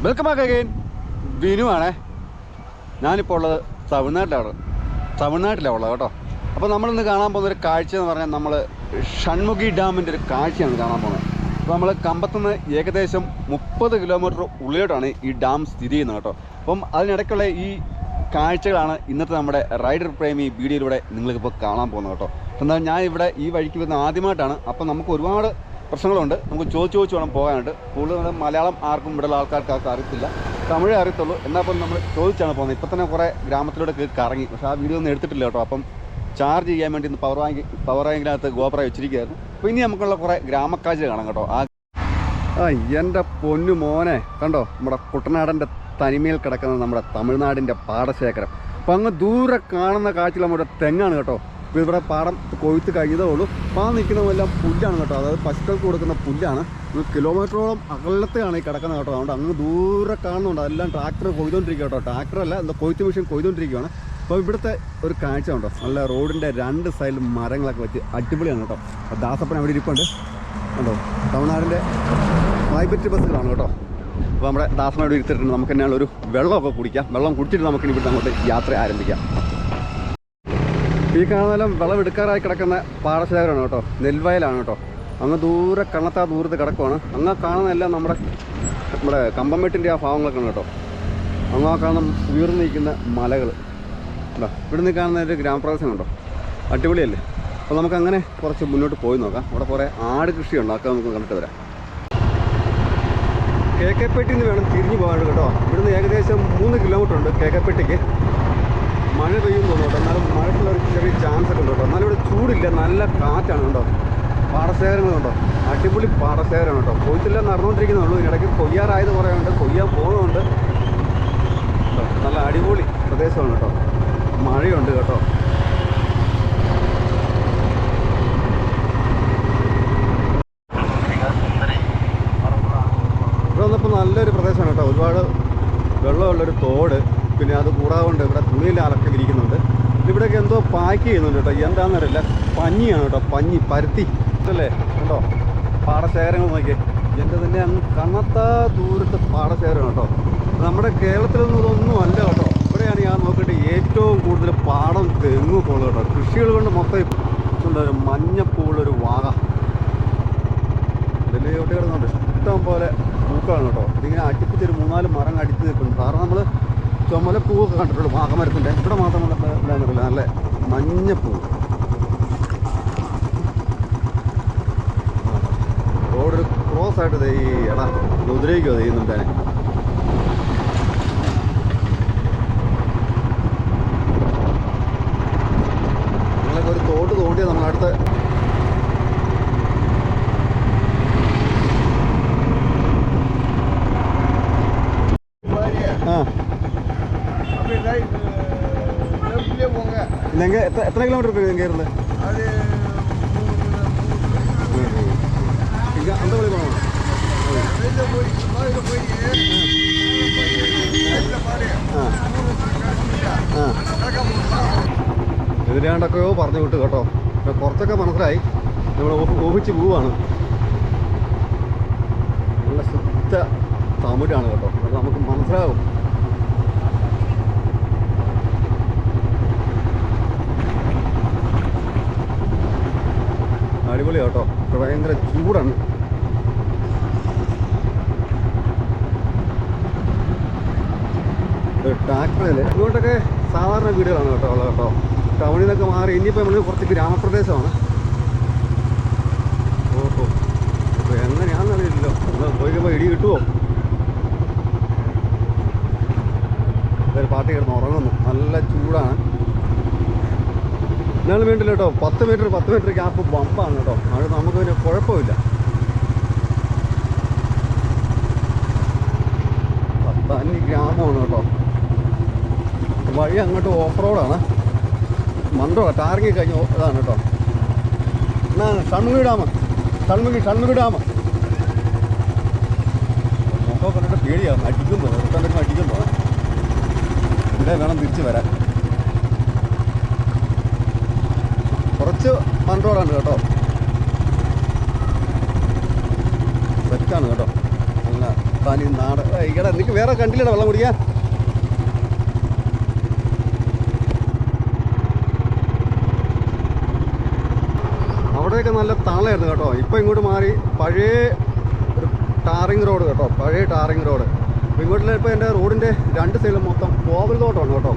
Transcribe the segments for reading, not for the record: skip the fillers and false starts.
Welcome back again. Vinu ആണേ. ഞാനിപ്പോൾ ഉള്ളത് തമിഴ്നാട്ടിലാണ് ഉള്ളത് കേട്ടോ. അപ്പോൾ നമ്മളിന്ന് കാണാൻ പോകുന്നൊരു കാഴ്ച എന്ന് പറഞ്ഞാൽ നമ്മൾ ഷൺമുഖി ഡാമിൻ്റെ ഒരു കാഴ്ചയാണ് കാണാൻ പോകുന്നത്. അപ്പോൾ നമ്മൾ കമ്പത്തുനിന്ന് ഏകദേശം 30 കിലോമീറ്റർ ഉള്ളിലോട്ടാണ് ഈ ഡാം സ്ഥിതി ചെയ്യുന്നത് കേട്ടോ. അപ്പം അതിനിടയ്ക്കുള്ള ഈ കാഴ്ചകളാണ് ഇന്നത്തെ നമ്മുടെ റൈഡർ പ്രേമി വീഡിയോയിലൂടെ നിങ്ങൾക്കിപ്പോൾ കാണാൻ പോകുന്നത് കേട്ടോ. എന്നാൽ ഞാൻ ഇവിടെ ഈ വഴിക്ക് വരുന്ന ആദ്യമായിട്ടാണ്. അപ്പം നമുക്ക് ഒരുപാട് പ്രശ്നങ്ങളുണ്ട്. നമുക്ക് ചോദിച്ച് വേണം പോകാനായിട്ട്. കൂടുതൽ മലയാളം ആർക്കും ഇവിടെയുള്ള ആൾക്കാർക്ക് അറിയത്തില്ല, തമിഴേ അറിയത്തുള്ളൂ. എന്നാൽ പോലും നമ്മൾ ചോദിച്ചാണ് പോകുന്നത്. ഇപ്പം തന്നെ കുറേ ഗ്രാമത്തിലൂടെ കറങ്ങി, പക്ഷേ ആ വീഡിയോ ഒന്നും എടുത്തിട്ടില്ല കേട്ടോ. അപ്പം ചാർജ് ചെയ്യാൻ വേണ്ടി ഇന്ന് പവർ ബാങ്കിനകത്ത് ഗോപ്ര വെച്ചിരിക്കുകയായിരുന്നു. അപ്പോൾ ഇനി നമുക്കുള്ള കുറേ ഗ്രാമക്കാഴ്ച കാണാം കേട്ടോ. എൻ്റെ പൊന്നു മോനെ കണ്ടോ, നമ്മുടെ കുട്ടനാടൻ്റെ തനിമയിൽ കിടക്കുന്ന നമ്മുടെ തമിഴ്നാടിൻ്റെ പാടശേഖരം. അപ്പം അങ്ങ് ദൂരെ കാണുന്ന കാഴ്ചയിൽ നമ്മുടെ തെങ്ങാണ് കേട്ടോ. ഇപ്പോൾ ഇവിടെ പാടം കൊയ്ത്ത് കഴിഞ്ഞതേ ഉള്ളൂ. അപ്പോൾ ആ നിൽക്കുന്നതെല്ലാം പുല്ലാണ് കേട്ടോ. അതായത് പശുക്കൾക്ക് കൊടുക്കുന്ന പുല്ലാണ്. 1 കിലോമീറ്ററോളം അകലത്തെയാണ് ഈ കിടക്കുന്നത് കേട്ടോ. അതുകൊണ്ട് അങ്ങ് ദൂരെ കാണുന്നുണ്ട്. അതെല്ലാം ട്രാക്ടർ കൊയ്തുകൊണ്ടിരിക്കുക കേട്ടോ. ട്രാക്ടറല്ല, എന്താ കൊയ്ത്ത് മെഷീൻ കൊയ്തുകൊണ്ടിരിക്കുകയാണ്. അപ്പോൾ ഇവിടുത്തെ ഒരു കാഴ്ച ഉണ്ടോ, നല്ല റോഡിൻ്റെ 2 സൈഡിലും മരങ്ങളൊക്കെ വെച്ച് അടിപൊളിയാണ് കേട്ടോ. ദാസപ്പൻ അവിടെ ഇരിപ്പുണ്ട് കണ്ടോ. തമിഴ്നാടിൻ്റെ പ്രൈവറ്റ് ബസ്സുകളാണ് കേട്ടോ. അപ്പോൾ നമ്മുടെ ദാസനോട് ഇരുത്തിട്ടുണ്ട്. നമുക്ക് തന്നെയാണ് ഒരു വെള്ളമൊക്കെ കുടിക്കാം. വെള്ളം കുടിച്ചിട്ട് നമുക്ക് ഇവിടുന്ന് അങ്ങോട്ട് യാത്ര ആരംഭിക്കാം. ഈ കാണുന്നതെല്ലാം വിളവെടുക്കാറായി കിടക്കുന്ന പാടശേഖരമാണ് കേട്ടോ. നെൽവയലാണ് കേട്ടോ. അങ്ങ് ദൂരെ കണ്ണത്താ ദൂരത്ത് കിടക്കുവാണ്. അങ്ങ് കാണുന്നതെല്ലാം നമ്മുടെ കമ്പംമെട്ടിൻ്റെ ആ ഭാഗങ്ങളൊക്കെ ആണ് കേട്ടോ. അങ്ങ് കാണുന്ന ഉയർന്നു നിൽക്കുന്ന മലകൾ ഉണ്ടോ. ഇവിടെ നിന്ന് കാണുന്ന ഒരു ഗ്രാമപ്രദേശം ഉണ്ടോ, അടിപൊളിയല്ലേ. അപ്പോൾ നമുക്കങ്ങനെ കുറച്ച് മുന്നോട്ട് പോയി നോക്കാം. അവിടെ കുറേ ആട് കൃഷിയുണ്ട്, അതൊക്കെ നമുക്ക് കണ്ടിട്ട് വരാം. കേക്കേപ്പെട്ടിയിൽ നിന്ന് വേണം തിരിഞ്ഞു പോകാൻ കേട്ടോ. ഇവിടുന്ന് ഏകദേശം 3 കിലോമീറ്റർ ഉണ്ട് കേക്കേപ്പെട്ടിക്ക്. മഴ പെയ്യുന്നു കേട്ടോ. എന്നാലും മഴയ്ക്കുള്ള ഒരു ചെറിയ ചാൻസ് ഒക്കെ ഉണ്ട് കേട്ടോ. എന്നാലും ഇവിടെ ചൂടില്ല, നല്ല കാറ്റാണ് കേട്ടോ. പാടശേഖരങ്ങളുണ്ടോ, അടിപൊളി പാടശേഖരമാണ് കേട്ടോ. കൊയ്ത്തെല്ലാം നടന്നുകൊണ്ടിരിക്കുന്നുള്ളൂ. ഇതിനിടയ്ക്ക് കൊയ്യാറായത് കുറേ ഉണ്ട്, കൊയ്യാൻ പോകുന്നുണ്ട്. നല്ല അടിപൊളി പ്രദേശമാണ് കേട്ടോ. മഴയുണ്ട് കേട്ടോ. ഇവിടെ വന്നപ്പോൾ നല്ലൊരു പ്രദേശമാണ് കേട്ടോ. ഒരുപാട് വെള്ളമുള്ളൊരു തോട്, പിന്നെ അത് കൂടാതെ ഇവിടെ തുണിയിൽ അലക്കി വിരിക്കുന്നുണ്ട്. ഇവിടെയൊക്കെ എന്തോ പാക്ക് ചെയ്യുന്നുണ്ട് കേട്ടോ. എന്താണെന്നറിയില്ല. പഞ്ഞിയാണ് കേട്ടോ, പരുത്തി അല്ലേ കേട്ടോ. പാടശേഖരങ്ങൾ നോക്കിയേ, എൻ്റെ തന്നെ അങ്ങ് കണ്ണത്താ ദൂരത്ത് പാടശേഖരം കേട്ടോ. നമ്മുടെ കേരളത്തിലൊന്നും ഇതൊന്നും അല്ല കേട്ടോ. ഇവിടെയാണ് ഞാൻ നോക്കിയിട്ട് ഏറ്റവും കൂടുതൽ പാടം തെങ്ങൊക്കെ ഉള്ളത് കേട്ടോ. കൃഷികൾ കൊണ്ട് മൊത്തം ഒരു മഞ്ഞപ്പൂവുള്ളൊരു വാഗ ഇതിൽ എവിടെ കിടന്നുണ്ട്. ഇഷ്ടം പോലെ പൂക്കളാണ് കേട്ടോ. ഇതിങ്ങനെ അടിപ്പിച്ചൊരു 3-4 മരം അടിച്ച് നിൽക്കുന്നു. കാരണം നമ്മൾ ചുമലപ്പൂവൊക്കെ കണ്ടിട്ടുള്ളൂ വാഗമരത്തിൻ്റെ. ഇവിടെ മാത്രം എന്താണെന്നറിയില്ല, നല്ല മഞ്ഞപ്പൂവ്. റോഡ് ക്രോസ് ആയിട്ട് ഈ കുതിരയ്ക്കോ ചെയ്യുന്നുണ്ട്. നിങ്ങളൊക്കെ ഒരു തോട് തോണ്ടിയാൽ നമ്മളടുത്ത് ഇല്ലെങ്കിൽ എത്ര കിലോമീറ്റർ കയറുന്നത്? എന്താ വിളി പോകണം? ഇതിലാണ്ടൊക്കെയോ പറഞ്ഞു വിട്ടു കേട്ടോ. കുറച്ചൊക്കെ മനസ്സിലായി. നമ്മൾ ഊഹിച്ച് പോവാണ്. നല്ല ശുദ്ധ തമിഴാണ് കേട്ടോ. അത് നമുക്ക് മനസ്സിലാകും. അടിപൊളി കേട്ടോ. ഭയങ്കര ചൂടാണ്. ട്രാക്ടറിൽ ഇങ്ങോട്ടൊക്കെ സാധാരണ വീടുകളാണ് കേട്ടോ ഉള്ളത് കേട്ടോ. ടൗണിൽ നിന്നൊക്കെ മാറി ഇനിയിപ്പോൾ നമ്മൾ കുറച്ച് ഗ്രാമപ്രദേശമാണ്. ഓഹോ, അപ്പോൾ എങ്ങനെയാണെന്നറിയില്ലല്ലോ. നമ്മൾ പോയിക്കുമ്പോൾ ഇടി കിട്ടുമോ? ഒരു പാർട്ടി കിടന്ന് ഉറങ്ങുന്നു. നല്ല ചൂടാണ്. എന്നാലും വേണ്ടില്ല കേട്ടോ. 10 മീറ്റർ ഗ്യാപ്പ് ബമ്പാണ് കേട്ടോ. അത് നമുക്ക് പിന്നെ കുഴപ്പമില്ല. തനി ഗ്രാമമാണ് കേട്ടോ. വഴി അങ്ങോട്ട് ഓഫ് റോഡാണ്. മണ്ടോ ടാർഗി കഴിഞ്ഞ ഇതാണ് കേട്ടോ. എന്നാ ഷൺമുഖി ഡാം മുഖം കണ്ടിട്ട് പേടിയാണ്. അടിക്കുന്നു, നിർത്തണ്ടെങ്കിൽ അടിക്കുന്നു. ഇവിടെ വേണം തിരിച്ച് വരാൻ. കുറച്ച് മൺറോഡാണ് കേട്ടോ. സെറ്റാണ് കേട്ടോ. നല്ല തനി നാട്. ഈടാ എനിക്ക് വേറെ കണ്ടില്ലടാ വെള്ളം കുടിക്കാൻ. അവിടെയൊക്കെ നല്ല തളയായിരുന്നു കേട്ടോ. ഇപ്പം ഇങ്ങോട്ട് മാറി പഴയ ഒരു ടാറിങ് റോഡ് കേട്ടോ, പഴയ ടാറിങ് റോഡ്. അപ്പോൾ ഇങ്ങോട്ടുള്ള ഇപ്പോൾ എൻ്റെ റോഡിൻ്റെ രണ്ട് സൈഡിലും മൊത്തം കോവൽ തോട്ടമാണ് കേട്ടോ.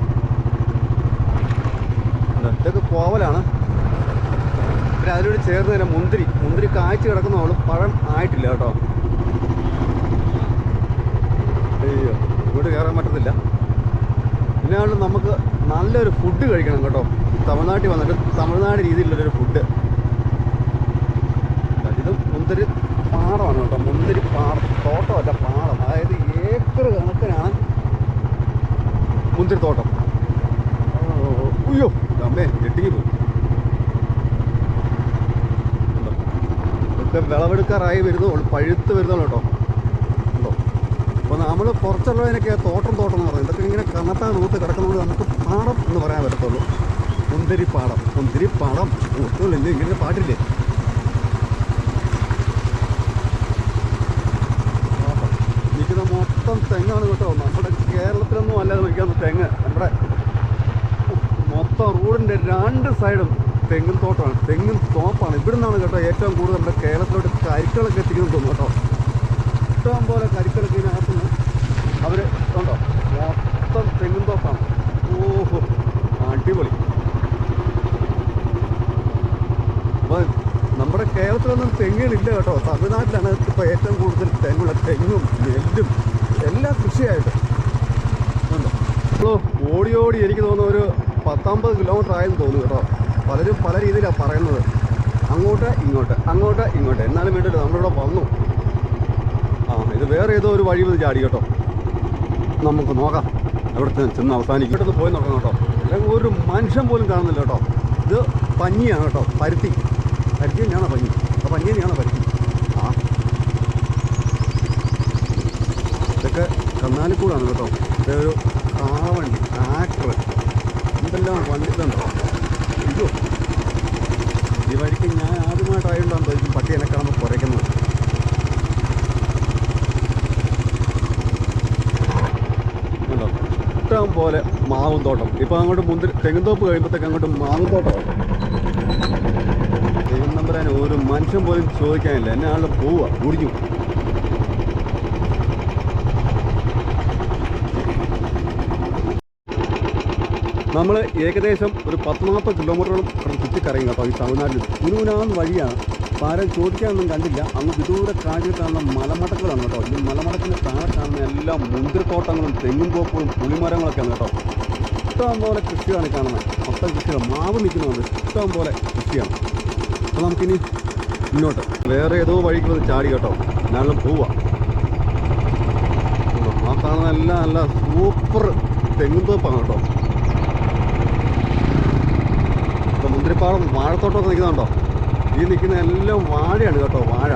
ഇതൊക്കെ കോവലാണ്. പിന്നെ അതിനോട് ചേർന്ന് തന്നെ മുന്തിരി കായ്ച്ച് കിടക്കുന്നവളും പഴം ആയിട്ടില്ല കേട്ടോ. അയ്യോ, ഇങ്ങോട്ട് കയറാൻ പറ്റത്തില്ല. പിന്നെ നമുക്ക് നല്ലൊരു ഫുഡ് കഴിക്കണം കേട്ടോ. തമിഴ്നാട്ടിൽ വന്നിട്ട് തമിഴ്നാട് രീതിയിലുള്ളൊരു ഫുഡ്. ഇത് മുന്തിരി പാടമാണ് കേട്ടോ. മുന്തിരി തോട്ടമല്ല, പാടം. അതായത് ഏക്കർ കണക്കിനാണ് മുന്തിരിത്തോട്ടം. അയ്യോ അമ്മേ, ഞെട്ടിങ്ങി പോയി. ഇതൊക്കെ വിളവെടുക്കാറായി വരുന്നുള്ളൂ, പഴുത്ത് വരുന്നുള്ളൂ കേട്ടോ. ഉണ്ടോ? അപ്പോൾ നമ്മൾ കുറച്ചുള്ളതിനൊക്കെ തോട്ടം എന്ന് പറയുന്നത്. ഇതൊക്കെ ഇങ്ങനെ കനത്താ നൂത്ത് കിടക്കുന്നതുകൊണ്ട് നമുക്ക് പാടം എന്ന് പറയാൻ പറ്റത്തുള്ളൂ. മുന്തിരിപ്പാടം ഒട്ടുമില്ല. ഇങ്ങനെ പാട്ടില്ലേ? നിൽക്കുന്ന മൊത്തം തെങ്ങാണ് കേട്ടോ. നമ്മുടെ കേരളത്തിലൊന്നും അല്ലാതെ നിൽക്കുന്ന തെങ്ങ്. നമ്മുടെ മൊത്തം റോഡിൻ്റെ രണ്ട് സൈഡും തെങ്ങിൻ തോട്ടമാണ്, തെങ്ങിൻ തോപ്പാണ്. ഇവിടെ നിന്നാണ് കേട്ടോ ഏറ്റവും കൂടുതൽ നമ്മുടെ കേരളത്തിലോട്ട് കരിക്കളൊക്കെ എത്തിക്കുന്നത് തോന്നുന്നു കേട്ടോ. ഇഷ്ടം പോലെ കരിക്കളൊക്കെ ഇതിനകത്തുനിന്ന് അവർ ഉണ്ടോ. മൊത്തം തെങ്ങിൻ തോപ്പാണ്. ഓഹോ, അടിപൊളി. അപ്പോൾ നമ്മുടെ കേരളത്തിലൊന്നും തെങ്ങുകളില്ല കേട്ടോ. തമിഴ്നാട്ടിലാണ് ഇപ്പോൾ ഏറ്റവും കൂടുതൽ തെങ്ങുള്ള. തെങ്ങും നെല്ലും എല്ലാം കൃഷിയായിട്ട് ഉണ്ടോ. ഇപ്പോൾ ഓടി എനിക്ക് തോന്നുന്നു ഒരു 10-50 കിലോമീറ്റർ ആയെന്ന് തോന്നുന്നു കേട്ടോ. പലരും പല രീതിയിലാണ് പറയുന്നത്. അങ്ങോട്ട് ഇങ്ങോട്ട് എന്നാലും വേണ്ടില്ല നമ്മളിവിടെ വന്നു. ഇത് വേറെ ഏതോ ഒരു വഴി ചാടി കേട്ടോ. നമുക്ക് നോക്കാം എവിടെ ചെന്ന് അവസാനിക്കും. ഇവിടുന്ന് പോയി നോക്കാം കേട്ടോ. അല്ലെങ്കിൽ ഒരു മനുഷ്യൻ പോലും കാണുന്നില്ല കേട്ടോ. ഇത് പഞ്ഞിയാണ് കേട്ടോ. പരുത്തി തന്നെയാണോ പഞ്ഞി? പഞ്ഞി തന്നെയാണോ പരുത്തി? ഇതൊക്കെ കന്നാലിക്കൂടാണ് കേട്ടോ. ഇതൊരു കാളവണ്ടി, ട്രാക്ടർ, എന്തെല്ലാം വണ്ടി ഇതുണ്ടോ. അയ്യോ, ഈ വഴിക്ക് ഞാൻ ആദ്യമായിട്ടായതുകൊണ്ടാണ് തോന്നുന്നു പട്ടി എന്നെ കാണുമ്പോൾ കുറയ്ക്കുന്നത്. ഉണ്ടോ, ഇഷ്ടം പോലെ മാവും തോട്ടം. ഇപ്പോൾ അങ്ങോട്ട് തെങ്ങുന്തോപ്പ് കഴിയുമ്പോഴത്തേക്ക് അങ്ങോട്ട് മാവും തോട്ടമാണ്. ദൈവം നമ്പരാൻ ഒരു മനുഷ്യൻ പോലും ചോദിക്കാനില്ല. എന്നെ ആളുടെ പോവുക കുടിഞ്ഞു. നമ്മൾ ഏകദേശം ഒരു 10-40 കിലോമീറ്ററോളം ചുറ്റിക്കറങ്ങി കേട്ടോ. ഈ തമിഴ്നാട്ടിൽ കുനുകുനാന്ന് വഴിയാണ്. അപ്പോൾ ആരും ചോദിക്കാനൊന്നും കണ്ടില്ല. അങ്ങ് വിദൂര കാഴ്ചയിൽ കാണുന്ന മലമടക്കുകളാണ് കേട്ടോ. ഈ മലമടക്കിൻ്റെ താഴെ കാണുന്ന എല്ലാം മുന്തിരിത്തോട്ടങ്ങളും തെങ്ങും തോപ്പുകളും പുളിമരങ്ങളൊക്കെയാണ് കേട്ടോ. ഇഷ്ടം പോലെ കൃഷിയാണ് കാണുന്നത്. മൊത്തം കൃഷികൾ, മാവ് നിൽക്കുന്നുണ്ട്, ഇഷ്ടം പോലെ കൃഷിയാണ്. അപ്പോൾ നമുക്കിനി മുന്നോട്ട് വേറെ ഏതോ വഴിക്ക് വന്ന് ചാടി കേട്ടോ. ഞാനും പോവാം. ആ കാണുന്ന എല്ലാം നല്ല സൂപ്പർ തെങ്ങും തോപ്പാണ് കേട്ടോ. ഇപ്പോൾ മുന്തിരിപ്പാടം വാഴത്തോട്ടമൊക്കെ നിൽക്കുന്നുണ്ടോ? ഈ നിൽക്കുന്ന എല്ലാം വാഴയാണ് കേട്ടോ, വാഴ.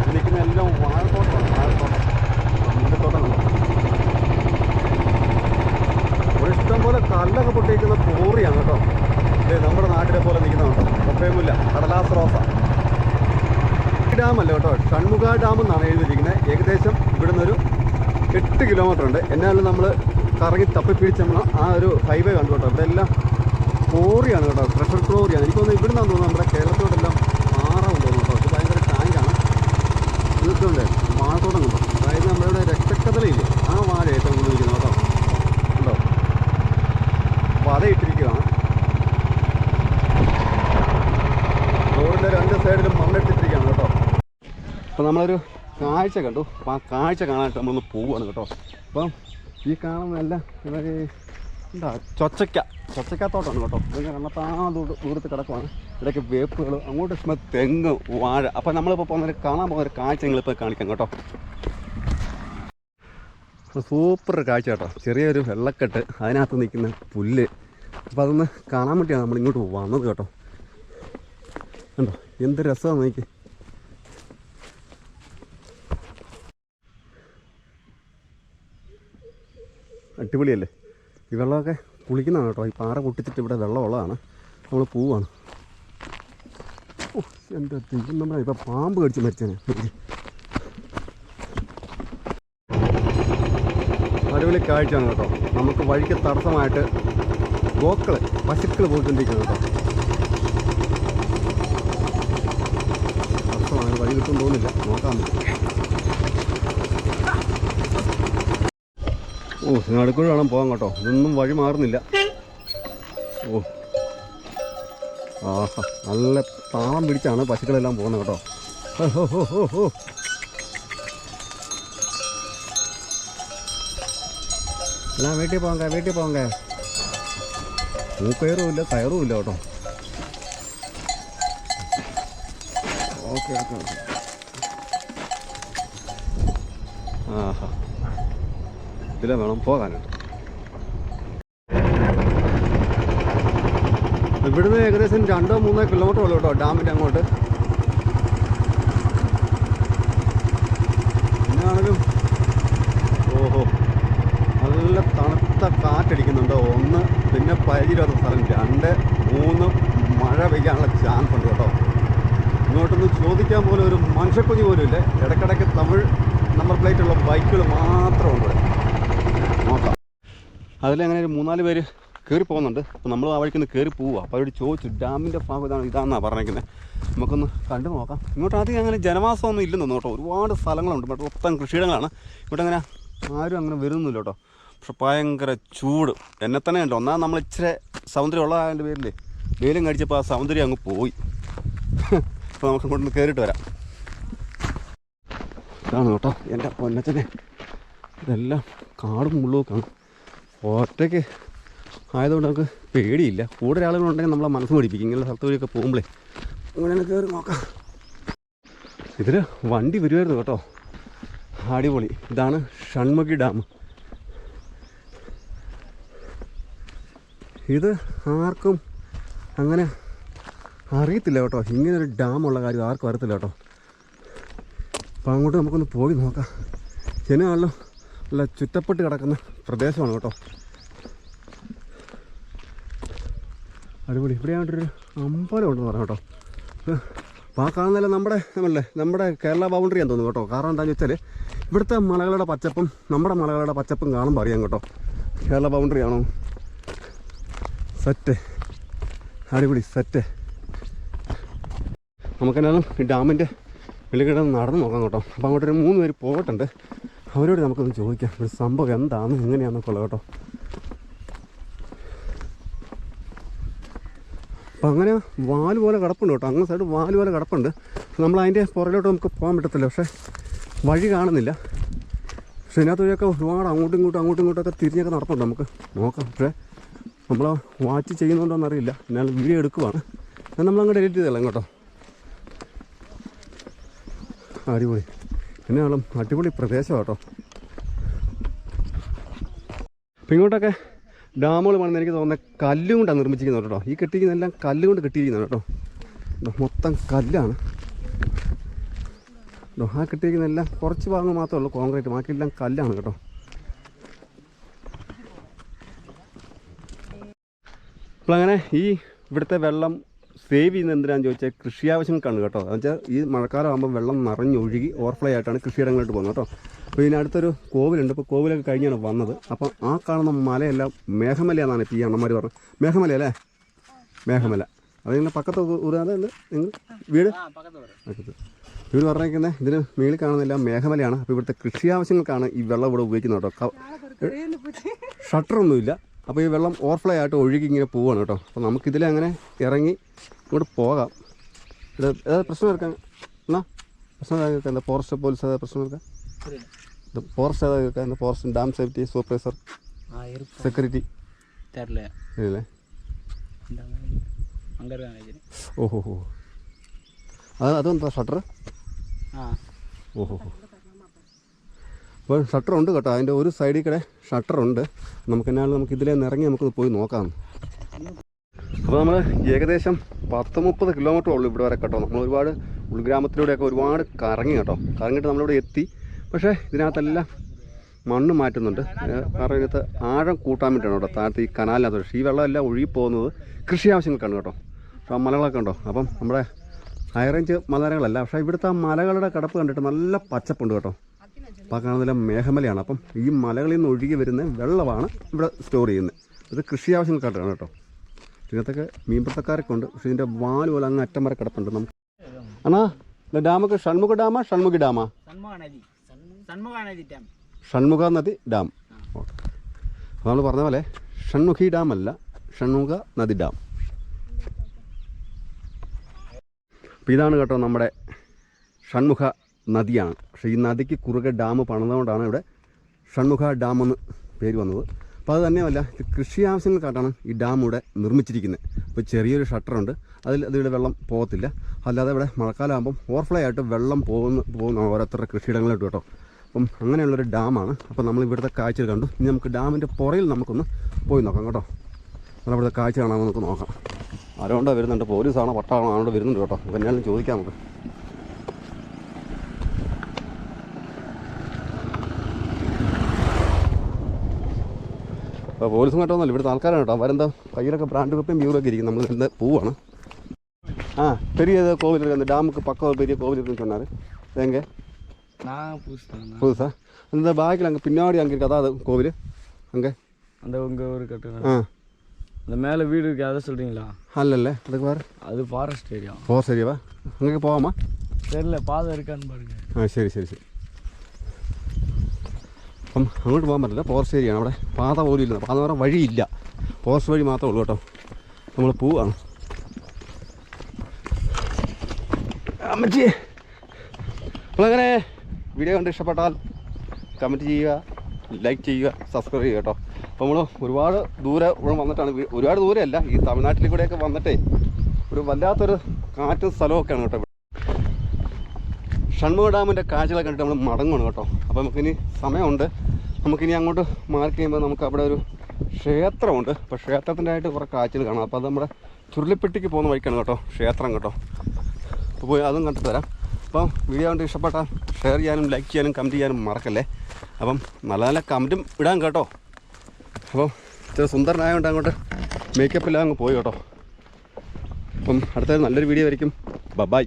ഈ നിൽക്കുന്ന എല്ലാം വാഴത്തോട്ടമാണ്, മുന്തിരിത്തോട്ടം. ഒരു ഇഷ്ടം പോലെ കല്ലൊക്കെ പൊട്ടിയിരിക്കുന്ന കോറിയാണ് കേട്ടോ. നമ്മുടെ നാട്ടിലെ പോലെ നിൽക്കുന്നുണ്ടോ. കൊപ്പയമുല്ല, കടലാസ് റോസ. ഡാമല്ല കേട്ടോ, ഷൺമുഖ ഡാം എന്നാണ് എഴുതിയിരിക്കുന്നത്. ഏകദേശം ഇവിടെ നിന്നൊരു 8 കിലോമീറ്റർ ഉണ്ട്. എന്നാലും നമ്മൾ കറങ്ങി തപ്പിപ്പിടിച്ച് നമ്മൾ ആ ഒരു ഹൈവേ കണ്ടു കേട്ടോ. ഇവിടെ എല്ലാം കോറിയാണ് കേട്ടോ, പ്രഷർ കോറിയാണ്. എനിക്ക് തോന്നുന്നു ഇവിടെ നിന്നാണ് തോന്നുന്നു നമ്മുടെ കേരളത്തിലോട്ടെല്ലാം മാറാമെന്ന് തോന്നുന്നു കേട്ടോ. ഇത് ഭയങ്കര ടാങ്കാണ്. ഇതൊക്കെ വാഴത്തോട്ടം കണ്ടോ. അതായത് നമ്മളിവിടെ രക്തക്കതലയില്ലേ, ആ വാഴ ഏറ്റവും കൂടുതൽ ഇരിക്കുന്നത് കേട്ടോ. ഉണ്ടോ, വലയിട്ടിരിക്കുകയാണ്. റോഡിൻ്റെ രണ്ട് സൈഡിലും മണ്ണിട്ടിരിക്കുകയാണ് കേട്ടോ. അപ്പോൾ നമ്മളൊരു കാഴ്ച കണ്ടു. അപ്പോൾ ആ കാഴ്ച കാണാനായിട്ട് നമ്മളൊന്ന് പോവുകയാണ് കേട്ടോ. അപ്പം ഈ കാണുന്നതെല്ലാം എന്താ ചൊച്ചക്കാത്തോട്ടാണ് കേട്ടോ. ഇതിങ്ങനെ കണ്ണത്താ ദൂരത്ത് കിടക്കുവാണ്. ഇടയ്ക്ക് വേപ്പുകൾ, അങ്ങോട്ട് തെങ്ങ്, വാഴ. അപ്പോൾ നമ്മളിപ്പോൾ കാണാൻ പോകുന്നൊരു കാഴ്ച നിങ്ങളിപ്പോൾ കാണിക്കാം കേട്ടോ. സൂപ്പർ കാഴ്ച കേട്ടോ. ചെറിയൊരു വെള്ളക്കെട്ട്, അതിനകത്ത് നിൽക്കുന്ന പുല്ല്. അപ്പോൾ അതൊന്ന് കാണാൻ വേണ്ടിയാണ് നമ്മളിങ്ങോട്ട് വന്നത് കേട്ടോ. കണ്ടോ എന്ത് രസമാണ് നോക്കി. അടിപൊളിയല്ലേ? ഈ വെള്ളമൊക്കെ കുളിക്കുന്നതാണ് കേട്ടോ. ഈ പാറ പൊട്ടിച്ചിട്ട് ഇവിടെ വെള്ളമുള്ളതാണ്. നമ്മൾ പോവാണ്. എൻ്റെ ദൈവം, നമ്മളെ ഇപ്പം പാമ്പ് കടിച്ച് മരിച്ചേനെ. അടിപൊളി കാഴ്ചയാണ് കേട്ടോ. നമുക്ക് വഴിക്ക് തടസ്സമായിട്ട് പശുക്കൾ പോയിക്കൊണ്ടിരിക്കുന്നത് കേട്ടോ. തടസ്സമാണ്, വഴി കിട്ടും തോന്നില്ല, നോക്കാം നമുക്ക്. നടുക്കൂടെ വേണം പോകാൻ കേട്ടോ. ഇതൊന്നും വഴി മാറുന്നില്ല. ആഹാ, നല്ല താളം പിടിച്ചാണ് പശുക്കളെല്ലാം പോകുന്നത് കേട്ടോ. എല്ലാം വീട്ടിൽ പോകാൻ മൂക്കയറും ഇല്ല, കയറും ഇല്ല കേട്ടോ. ഓക്കെ. ആഹാ, ഇതിലെ വേണം പോകാനായിട്ട്. ഇവിടുന്ന് ഏകദേശം 2-3 കിലോമീറ്റർ ഉള്ളൂ കേട്ടോ ഡാമിൻ്റെ അങ്ങോട്ട്. എന്നാണെങ്കിലും നല്ല തണുത്ത കാറ്റടിക്കുന്നുണ്ട്. 1, പിന്നെ പരിചയമില്ലാത്ത സ്ഥലം 2, 3 മഴ പെയ്യാനുള്ള ചാൻസ് ഉണ്ട് കേട്ടോ. ഇങ്ങോട്ടൊന്ന് ചോദിക്കാൻ പോലും ഒരു മനുഷ്യക്കുഞ്ഞ് പോലും ഇല്ല. ഇടയ്ക്കിടയ്ക്ക് തമിഴ് നമ്പർ പ്ലേറ്റുള്ള ബൈക്കുകൾ മാത്രമുണ്ട് ഇവിടെ. നോക്കാം. അതിലങ്ങനെ ഒരു 3-4 പേര് കയറി പോകുന്നുണ്ട്. അപ്പോൾ നമ്മൾ ആ വഴിക്കൊന്ന് കയറി പോവുക. അപ്പോൾ അവരോട് ചോദിച്ചു ഡാമിൻ്റെ ഭാഗം ഇതാണെന്നാണ് പറഞ്ഞിരിക്കുന്നത്. നമുക്കൊന്ന് കണ്ടു നോക്കാം. ഇങ്ങോട്ട് അധികം അങ്ങനെ ജനവാസമൊന്നും ഇല്ലെന്ന് തോന്നുന്നു കേട്ടോ. ഒരുപാട് സ്ഥലങ്ങളുണ്ട്, മൊത്തം കൃഷിയിടങ്ങളാണ്. ഇവിടെ അങ്ങനെ ആരും അങ്ങനെ വരുന്നില്ല കേട്ടോ. പക്ഷെ ഭയങ്കര ചൂട് എന്നെ തന്നെ ഉണ്ട്. ഒന്നാമത് നമ്മൾ ഇച്ചിരി സൗന്ദര്യം ഉള്ളതിൻ്റെ പേരില്ലേ വെയിലും കടിച്ചപ്പോൾ ആ സൗന്ദര്യം അങ്ങ് പോയി. അപ്പോൾ നമുക്ക് ഇങ്ങോട്ടൊന്ന് കയറിയിട്ട് വരാം. ഇതാണ് കേട്ടോ എൻ്റെ പൊന്നച്ചനെ. ഇതെല്ലാം കാടും മുള്ളുമൊക്കെയാണ്. ഒറ്റയ്ക്ക് ആയതുകൊണ്ട് നമുക്ക് പേടിയില്ല. കൂടുതൽ ആളുകളുണ്ടെങ്കിൽ നമ്മളെ മനസ്സ് പഠിപ്പിക്കും. ഇങ്ങനെയുള്ള സ്ഥലത്ത് വഴിയൊക്കെ പോകുമ്പോഴേ അങ്ങനെ കയറി നോക്കാം. ഇതിൽ വണ്ടി വരുമായിരുന്നു കേട്ടോ. അടിപൊളി. ഇതാണ് ഷൺമുഖി ഡാം. ഇത് ആർക്കും അങ്ങനെ അറിയത്തില്ല കേട്ടോ. ഇങ്ങനൊരു ഡാമുള്ള കാര്യം ആർക്കും അറിയത്തില്ല കേട്ടോ. അപ്പോൾ അങ്ങോട്ട് നമുക്കൊന്ന് പോയി നോക്കാം. ജനങ്ങളിലും നല്ല ചുറ്റപ്പെട്ട് കിടക്കുന്ന പ്രദേശമാണ് കേട്ടോ. അടിപൊളി. ഇവിടെ ആയിട്ടൊരു അമ്പലം ഉണ്ടെന്ന് പറയാം കേട്ടോ. അപ്പോൾ ആ കാണുന്നതല്ല നമ്മുടെ കേരള ബൗണ്ടറിയാന്ന് തോന്നുന്നു കേട്ടോ. കാരണം എന്താണെന്ന് വെച്ചാൽ ഇവിടുത്തെ മലകളുടെ പച്ചപ്പും നമ്മുടെ മലകളുടെ പച്ചപ്പും കാണുമ്പോൾ അറിയാം കേട്ടോ കേരള ബൗണ്ടറി ആണോ. സെറ്റ്, അടിപൊളി സെറ്റ്. നമുക്കെന്നാലും ഈ ഡാമിൻ്റെ വെളിക്കിട നടന്ന് നോക്കാം കേട്ടോ. അപ്പോൾ അങ്ങോട്ടൊരു 3 പേര് പോയിട്ടുണ്ട്. അവരോട് നമുക്കൊന്ന് ചോദിക്കാം ഒരു സംഭവം എന്താണ് എങ്ങനെയാണെന്നൊക്കെ ഉള്ളത് കേട്ടോ. അപ്പം അങ്ങനെ വാല് പോലെ കിടപ്പുണ്ട് കേട്ടോ. അങ്ങനെ സൈഡ് വാല് പോലെ കിടപ്പുണ്ട്. നമ്മൾ അതിൻ്റെ പുറകിലോട്ട് നമുക്ക് പോകാൻ പറ്റത്തില്ല. പക്ഷേ വഴി കാണുന്നില്ല. പക്ഷേ ഇതിനകത്ത് വഴിയൊക്കെ ഒരുപാട് അങ്ങോട്ടും ഇങ്ങോട്ടൊക്കെ തിരിഞ്ഞൊക്കെ നടപ്പുണ്ട്. നമുക്ക് നോക്കാം. പക്ഷേ നമ്മൾ വാച്ച് ചെയ്യുന്നുണ്ടോയെന്നറിയില്ല. എന്നാൽ വീഡിയോ എടുക്കുവാണ്. എന്നാൽ നമ്മളങ്ങോട്ട് എഡിറ്റ് ചെയ്തോളാം കേട്ടോ. അടിപൊളി. എന്നാലും അടിപൊളി പ്രദേശമാണ് കേട്ടോ. അപ്പം ഇങ്ങോട്ടൊക്കെ ഡാമുകൾ പണിന്ന് എനിക്ക് തോന്നുന്നത് കല്ലും കൊണ്ടാണ് നിർമ്മിച്ചിരിക്കുന്നത് കേട്ടോ. ഈ കെട്ടിയിരിക്കുന്നതെല്ലാം കല്ലുകൊണ്ട് കെട്ടിയിരിക്കുന്നത് കേട്ടോ. മൊത്തം കല്ലാണ്. ആ കെട്ടിയിരിക്കുന്നതെല്ലാം കുറച്ച് ഭാഗങ്ങൾ മാത്രമേ ഉള്ളൂ കോൺക്രീറ്റ്, ബാക്കിയെല്ലാം കല്ലാണ് കേട്ടോ. അപ്പോൾ അങ്ങനെ ഈ ഇവിടുത്തെ വെള്ളം സേവ് ചെയ്യുന്നത് എന്തിനാണെന്ന് ചോദിച്ചാൽ കൃഷി ആവശ്യങ്ങൾക്കാണ് കേട്ടോ. എന്നുവെച്ചാൽ ഈ മഴക്കാലം ആകുമ്പോൾ വെള്ളം നിറഞ്ഞൊഴുകി ഓവർഫ്ലോ ആയിട്ടാണ് കൃഷിയിടങ്ങളിലോട്ട് പോകുന്നത് കേട്ടോ. അപ്പോൾ ഇതിനടുത്തൊരു കോവിലുണ്ട്. ഇപ്പോൾ കോവിലൊക്കെ കഴിഞ്ഞാണ് വന്നത്. അപ്പം ആ കാണുന്ന മലയെല്ലാം മേഘമലയാണെന്നാണ് ഇപ്പോൾ ഈ അണ്ണന്മാർ പറഞ്ഞത്. മേഘമല അല്ലേ? മേഘമല. അത് നിങ്ങളുടെ പക്കത്ത് ഊരാതെ നിങ്ങൾ വീട് പറഞ്ഞിരിക്കുന്നത് ഇതിന് മേളിൽ കാണുന്നതെല്ലാം മേഘമലയാണ്. അപ്പോൾ ഇവിടുത്തെ കൃഷി ആവശ്യങ്ങൾക്കാണ് ഈ വെള്ളം ഇവിടെ ഉപയോഗിക്കുന്നത് കേട്ടോ. ഷട്ടറൊന്നുമില്ല. അപ്പോൾ ഈ വെള്ളം ഓവർഫ്ലോ ആയിട്ട് ഒഴുകി ഇങ്ങനെ പോവുകയാണ് കേട്ടോ. അപ്പോൾ നമുക്കിതിലെ അങ്ങനെ ഇറങ്ങി ഇങ്ങോട്ട് പോകാം. ഇത് ഏതാ പ്രശ്നം എടുക്കാൻ എന്നാ പ്രശ്നം കേൾക്കാം? എന്താ ഫോറസ്റ്റ് പോലീസ് ഏതാ പ്രശ്നം എടുക്കാം? ഇത് ഫോറസ്റ്റ് ഏതാ കേൾക്കാം? എന്താ forest dam safety supervisor security ഇല്ലേ? ഓഹോ അതെന്താ ഷട്ടർ? ഓഹോ അപ്പോൾ ഷട്ടറുണ്ട് കേട്ടോ. അതിൻ്റെ ഒരു സൈഡിൽ കൂടെ ഷട്ടറുണ്ട്. നമുക്ക് ഇതിലേ ഇറങ്ങി നമുക്കൊന്ന് പോയി നോക്കാം. അപ്പോൾ നമ്മൾ ഏകദേശം 10-30 കിലോമീറ്റർ ഉള്ളൂ ഇവിടെ വരെ കേട്ടോ. നമ്മൾ ഒരുപാട് ഉൾഗ്രാമത്തിലൂടെയൊക്കെ ഒരുപാട് കറങ്ങി കേട്ടോ. കറങ്ങിയിട്ട് നമ്മളിവിടെ എത്തി. പക്ഷേ ഇതിനകത്തെല്ലാം മണ്ണ് മാറ്റുന്നുണ്ട്. കാരണം ഇതിനകത്ത് ആഴം കൂട്ടാൻ വേണ്ടിയാണ് കേട്ടോ. താഴത്ത് ഈ കനാലിനകത്ത് ഈ വെള്ളമെല്ലാം ഒഴുകി പോകുന്നത് കൃഷി ആവശ്യങ്ങൾക്കാണ് കേട്ടോ. അപ്പോൾ മലകളൊക്കെ ഉണ്ടോ. അപ്പം നമ്മുടെ ഹൈ റേഞ്ച് മലനിരകളല്ല, പക്ഷേ ഇവിടുത്തെ ആ മലകളുടെ കിടപ്പ് കണ്ടിട്ട് നല്ല പച്ചപ്പുണ്ട് കേട്ടോ. അപ്പോൾ ആ കാണുന്നില്ല മേഘമലയാണ്. അപ്പം ഈ മലകളിൽ നിന്ന് ഒഴുകി വരുന്ന വെള്ളമാണ് ഇവിടെ സ്റ്റോർ ചെയ്യുന്നത്. ഇത് കൃഷി ആവശ്യങ്ങൾക്കായിട്ടാണ് കേട്ടോ. ഇതിനകത്തൊക്കെ മീൻപിടുത്തക്കാരൊക്കെ ഉണ്ട്. പക്ഷേ ഇതിൻ്റെ വാല് പോലെ അങ്ങ് അറ്റം വരെ കിടപ്പുണ്ട്. നമുക്ക് അണ്ണാ ഡാമൊക്കെ ഷൺമുഖ ഡാമാ ഷൺമുഖി ഡാമാ? ഷൺമുഖ നദി ഡാം. ഓക്കെ, അപ്പോൾ നമ്മൾ പറഞ്ഞ പോലെ ഷൺമുഖി ഡാം അല്ല, ഷൺമുഖ നദി ഡാം. അപ്പോൾ ഇതാണ് കേട്ടോ നമ്മുടെ ഷൺമുഖ നദിയാണ്. പക്ഷേ ഈ നദിക്ക് കുറുകെ ഡാം പണിതുകൊണ്ടാണ് ഇവിടെ ഷൺമുഖ ഡാം എന്ന് പേര് വന്നത്. അപ്പോൾ അത് തന്നെയല്ല, ഇത് കൃഷി ആവശ്യങ്ങൾക്കായിട്ടാണ് ഈ ഡാം ഇവിടെ നിർമ്മിച്ചിരിക്കുന്നത്. അപ്പോൾ ചെറിയൊരു ഷട്ടറുണ്ട്, അതിവിടെ വെള്ളം പോകത്തില്ല. അല്ലാതെ ഇവിടെ മഴക്കാലമാകുമ്പം ഓവർഫ്ലോ ആയിട്ട് വെള്ളം പോകുന്ന ഓരോരുത്തരുടെ കൃഷിയിടങ്ങളിലോട്ട് കേട്ടോ. അപ്പം അങ്ങനെയുള്ളൊരു ഡാമാണ്. അപ്പോൾ നമ്മൾ ഇവിടുത്തെ കാഴ്ചകൾ കണ്ടു. ഇനി നമുക്ക് ഡാമിൻ്റെ പുറയിൽ നമുക്കൊന്ന് പോയി നോക്കാം കേട്ടോ. നമ്മളിവിടുത്തെ കാഴ്ച കാണാമെന്ന് നമുക്ക് നോക്കാം. ആരോണ്ടോ വരുന്നുണ്ട്, പോലീസാണോ പട്ടാണോ ആരോണ്ട് വരുന്നുണ്ട് കേട്ടോ. നമുക്ക് എന്നാലും ചോദിക്കാം നമുക്ക്. അപ്പോൾ പോലീസും കേട്ടോന്നല്ല, ഇവിടുത്തെ ആൾക്കാരാണ് കേട്ടോ. അവരെന്താ കയ്യിലൊക്കെ ബ്രാൻഡ് കപ്പയും ബ്യൂറൊക്കെ ഇരിക്കും. നമ്മൾ ഇന്ന് പോവാണ്. பெரிய கோவில் இருக்குது, அந்த டேமுக்கு பக்கம் பெரிய கோவில் இருக்குன்னு சொன்னார். எங்க புதுசா அந்த பாக்கில் அங்கே பின்னாடி அங்கே இருக்குது, அதான் அது கோவில் அங்கே அந்த உங்கள் ஊர் கட்டுங்க. அந்த மேலே வீடு இருக்குது, அதை சொல்கிறீங்களா? அல்ல, அதுக்கு வேறு அது ஃபாரஸ்ட் ஏரியா. ஃபாரஸ்ட் ஏரியாவா? அங்கே போகாமா? தெரியல, பாதை இருக்கான்னு பாருங்க. ശരി ശരി ശരി. അപ്പം അങ്ങോട്ട് പോകാൻ പറ്റില്ല, ഫോറസ്റ്റ് ഏരിയയാണ്. അവിടെ പാത പോലും ഇല്ല, പാത പറഞ്ഞാൽ വഴിയില്ല, ഫോറസ്റ്റ് വഴി മാത്രമേ ഉള്ളൂ കേട്ടോ. നമ്മൾ പോവാണ്. അമ്മച്ചി, നമ്മളങ്ങനെ വീഡിയോ കണ്ട് ഇഷ്ടപ്പെട്ടാൽ കമൻറ്റ് ചെയ്യുക, ലൈക്ക് ചെയ്യുക, സബ്സ്ക്രൈബ് ചെയ്യുക കേട്ടോ. അപ്പോൾ നമ്മൾ ഒരുപാട് ദൂരെ ഇവിടെ വന്നിട്ടാണ്, ഒരുപാട് ദൂരമല്ല, ഈ തമിഴ്നാട്ടിൽ കൂടെയൊക്കെ വന്നിട്ടേ ഒരു വല്ലാത്തൊരു കാറ്റും സ്ഥലമൊക്കെയാണ് കേട്ടോ. ഷൺമുഖ ഡാമിൻ്റെ കാഴ്ചകളൊക്കെ കണ്ടിട്ട് നമ്മൾ മടങ്ങുകയാണ് കേട്ടോ. അപ്പോൾ നമുക്കിനി സമയമുണ്ട്, നമുക്കിനി അങ്ങോട്ട് മാർക്ക് ചെയ്യുമ്പോൾ നമുക്ക് അവിടെ ഒരു ക്ഷേത്രമുണ്ട്. അപ്പോൾ ക്ഷേത്രത്തിൻ്റെ ആയിട്ട് കുറേ കാഴ്ചകൾ കാണാം. അപ്പോൾ അത് നമ്മുടെ ചുരുളിപ്പെട്ടിക്ക് പോകുന്ന വഴിക്കാണ് കേട്ടോ ക്ഷേത്രം കേട്ടോ. അപ്പോൾ പോയി അതും കണ്ടിട്ട് തരാം. അപ്പം വീഡിയോ കണ്ട് ഇഷ്ടപ്പെട്ടാൽ ഷെയർ ചെയ്യാനും ലൈക്ക് ചെയ്യാനും കമൻറ്റ് ചെയ്യാനും മറക്കല്ലേ. അപ്പം നല്ല നല്ല കമൻറ്റും ഇടാൻ കേട്ടോ. അപ്പം ഇച്ചിരി സുന്ദരനായതുകൊണ്ട് അങ്ങോട്ട് മേക്കപ്പ് എല്ലാം അങ്ങ് പോയി കേട്ടോ. അപ്പം അടുത്ത നല്ലൊരു വീഡിയോ ആയിരിക്കും. ബൈ.